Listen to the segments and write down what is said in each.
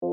Hey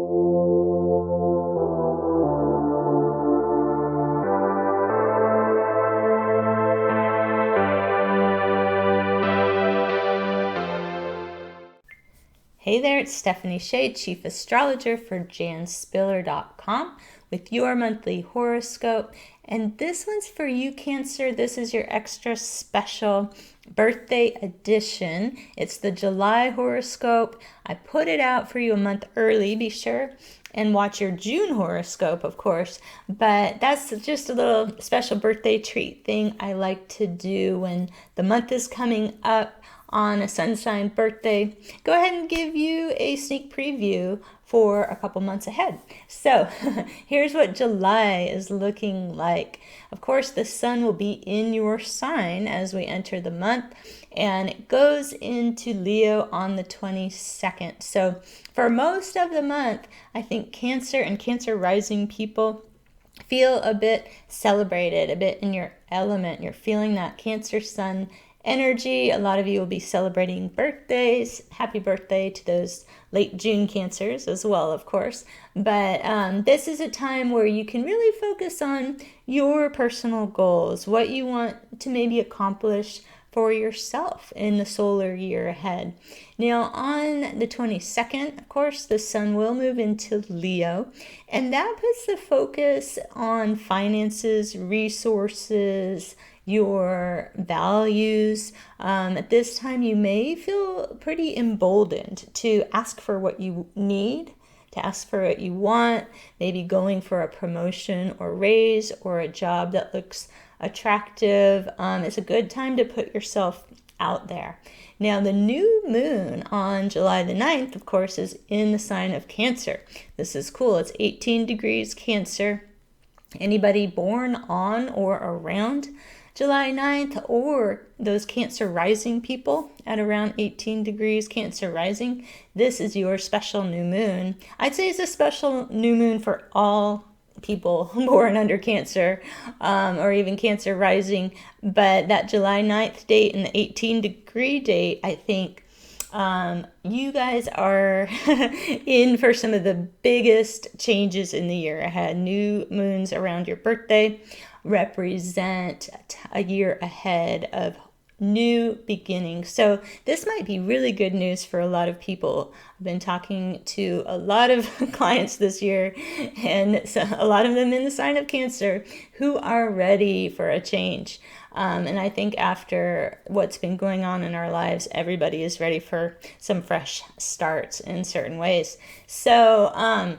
there, it's Stephanie Shea, Chief Astrologer for janspiller.com with your monthly horoscope. And this one's for you, Cancer. This is your extra special birthday edition. It's the July horoscope. I put it out for you a month early. Be sure and watch your June horoscope, of course. But that's just a little special birthday treat thing I like to do when the month is coming up on a sun sign birthday. Go ahead and give you a sneak preview for a couple months ahead. So here's what July is looking like. Of course, the sun will be in your sign as we enter the month, and it goes into Leo on the 22nd. So for most of the month, I think Cancer and Cancer rising people feel a bit celebrated, a bit in your element. You're feeling that Cancer sun energy. A lot of you will be celebrating birthdays. Happy birthday to those late June Cancers as well, of course. But this is a time where you can really focus on your personal goals, what you want to maybe accomplish for yourself in the solar year ahead. Now, on the 22nd, of course, the sun will move into Leo, and that puts the focus on finances, resources, your values. At this time, you may feel pretty emboldened to ask for what you need, to ask for what you want, maybe going for a promotion or raise or a job that looks attractive. It's a good time to put yourself out there. Now, the new moon on July the 9th, of course, is in the sign of Cancer. This is cool. It's 18 degrees Cancer. Anybody born on or around July 9th, or those Cancer rising people at around 18 degrees Cancer rising, this is your special new moon. I'd say it's a special new moon for all people born under Cancer, or even Cancer rising. But that July 9th date and the 18 degree date, I think you guys are in for some of the biggest changes in the year ahead. New moons around your birthday represent a year ahead of new beginnings. So this might be really good news for a lot of people. I've been talking to a lot of clients this year, and so a lot of them in the sign of Cancer who are ready for a change. And I think after what's been going on in our lives, everybody is ready for some fresh starts in certain ways. So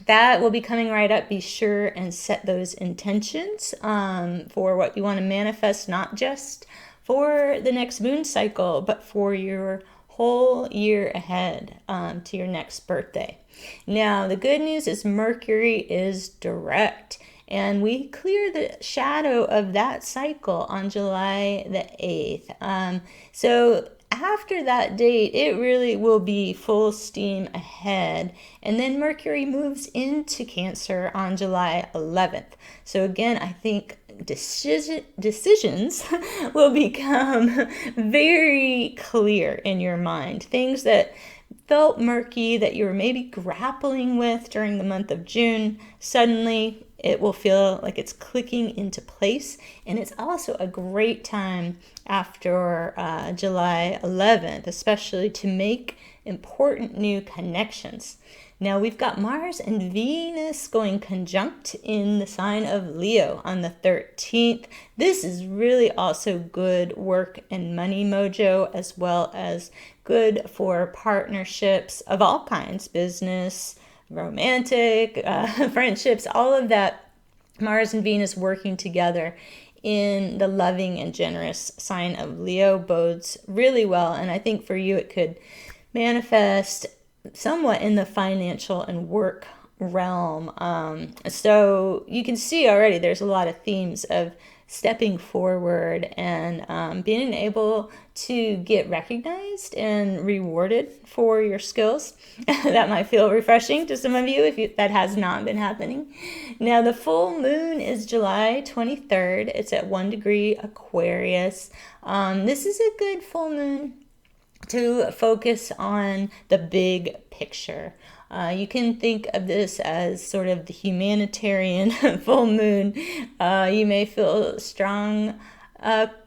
that will be coming right up. Be sure and set those intentions for what you want to manifest, not just for the next moon cycle, but for your whole year ahead to your next birthday. Now, the good news is Mercury is direct, and we clear the shadow of that cycle on July the 8th. So after that date, it really will be full steam ahead. And then Mercury moves into Cancer on July 11th. So again, I think decisions will become very clear in your mind. Things that felt murky, that you were maybe grappling with during the month of June, suddenly it will feel like it's clicking into place. And it's also a great time after July 11th, especially to make important new connections. Now we've got Mars and Venus going conjunct in the sign of Leo on the 13th. This is really also good work and money mojo, as well as good for partnerships of all kinds, business, romantic, friendships, all of that. Mars and Venus working together in the loving and generous sign of Leo bodes really well. And I think for you, it could manifest somewhat in the financial and work realm. So you can see already there's a lot of themes of stepping forward and being able to get recognized and rewarded for your skills. That might feel refreshing to some of you if that has not been happening. Now, the full moon is July 23rd. It's at 1 degree Aquarius. This is a good full moon to focus on the big picture. You can think of this as sort of the humanitarian full moon. You may feel strong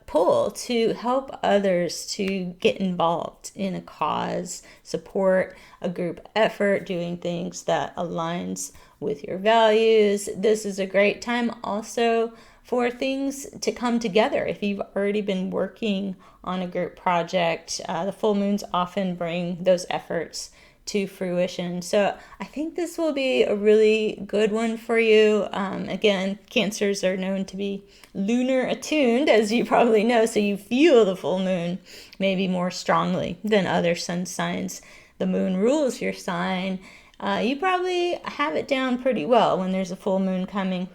pull to help others to get involved in a cause, support a group effort, doing things that aligns with your values. This is a great time also for things to come together. If you've already been working on a group project, the full moons often bring those efforts to fruition. So I think this will be a really good one for you. Again, Cancers are known to be lunar attuned, as you probably know, so you feel the full moon maybe more strongly than other sun signs. The moon rules your sign. You probably have it down pretty well when there's a full moon coming.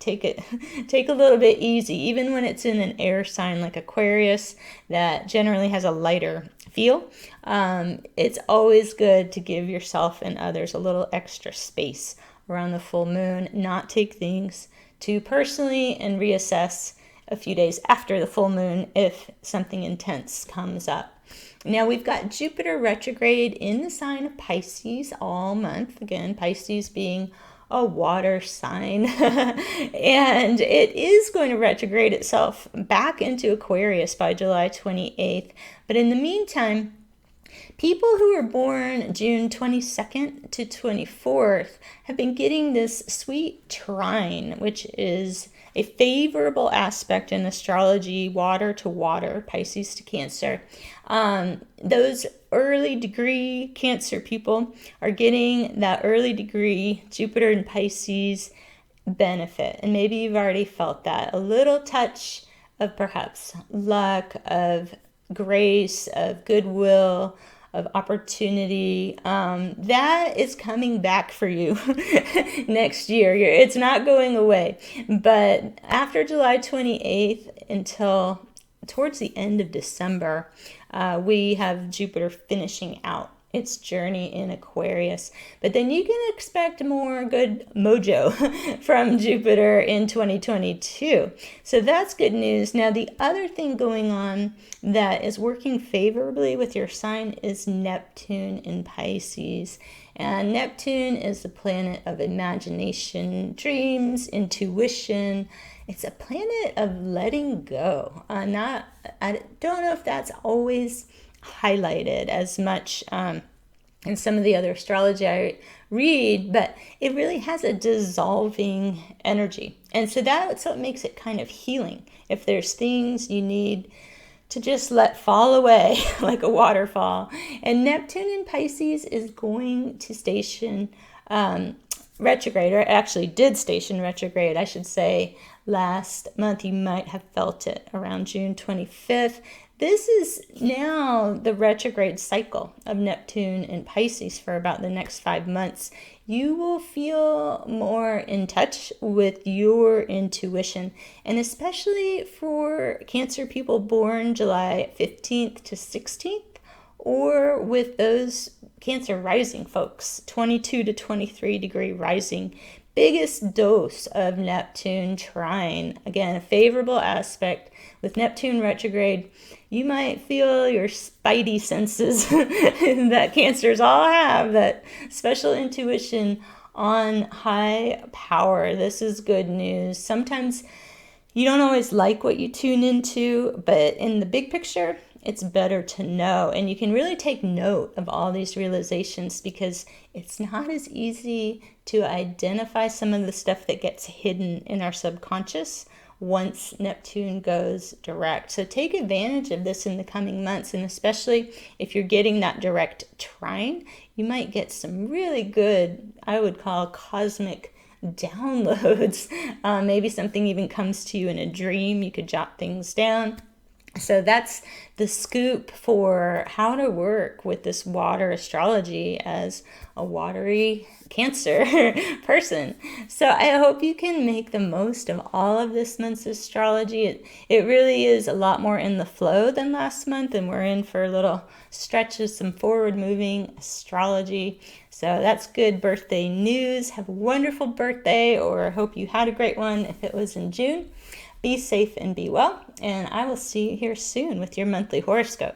Take a little bit easy, even when it's in an air sign like Aquarius that generally has a lighter feel. It's always good to give yourself and others a little extra space around the full moon, not take things too personally, and reassess a few days after the full moon if something intense comes up. Now we've got Jupiter retrograde in the sign of Pisces all month. Again, Pisces being a water sign. And it is going to retrograde itself back into Aquarius by July 28th. But in the meantime, people who were born June 22nd to 24th have been getting this sweet trine, which is a favorable aspect in astrology, water to water, Pisces to Cancer. Those early degree Cancer people are getting that early degree Jupiter and Pisces benefit. And maybe you've already felt that. A little touch of perhaps luck, of grace, of goodwill, of opportunity, that is coming back for you next year. It's not going away. But after July 28th until towards the end of December, we have Jupiter finishing out its journey in Aquarius. But then you can expect more good mojo from Jupiter in 2022. So that's good news. Now, the other thing going on that is working favorably with your sign is Neptune in Pisces. And Neptune is the planet of imagination, dreams, intuition. It's a planet of letting go. I don't know if that's always highlighted as much in some of the other astrology I read, but it really has a dissolving energy. And so that's what makes it kind of healing. If there's things you need to just let fall away like a waterfall. And Neptune in Pisces is going to station retrograde, or actually did station retrograde, I should say, last month. You might have felt it around June 25th. This is now the retrograde cycle of Neptune in Pisces for about the next 5 months. You will feel more in touch with your intuition, and especially for Cancer people born July 15th to 16th, or with those Cancer rising folks, 22 to 23 degree rising. Biggest dose of Neptune trine. Again, a favorable aspect with Neptune retrograde. You might feel your spidey senses that Cancers all have, that special intuition on high power. This is good news. Sometimes you don't always like what you tune into, but in the big picture, it's better to know. And you can really take note of all these realizations, because it's not as easy to identify some of the stuff that gets hidden in our subconscious once Neptune goes direct. So take advantage of this in the coming months, and especially if you're getting that direct trine, you might get some really good, I would call, cosmic downloads. Maybe something even comes to you in a dream. You could jot things down. So that's the scoop for how to work with this water astrology as a watery Cancer person. So I hope you can make the most of all of this month's astrology. It really is a lot more in the flow than last month, and we're in for a little stretch of some forward-moving astrology. So that's good birthday news. Have a wonderful birthday, or hope you had a great one if it was in June. Be safe and be well, and I will see you here soon with your monthly horoscope.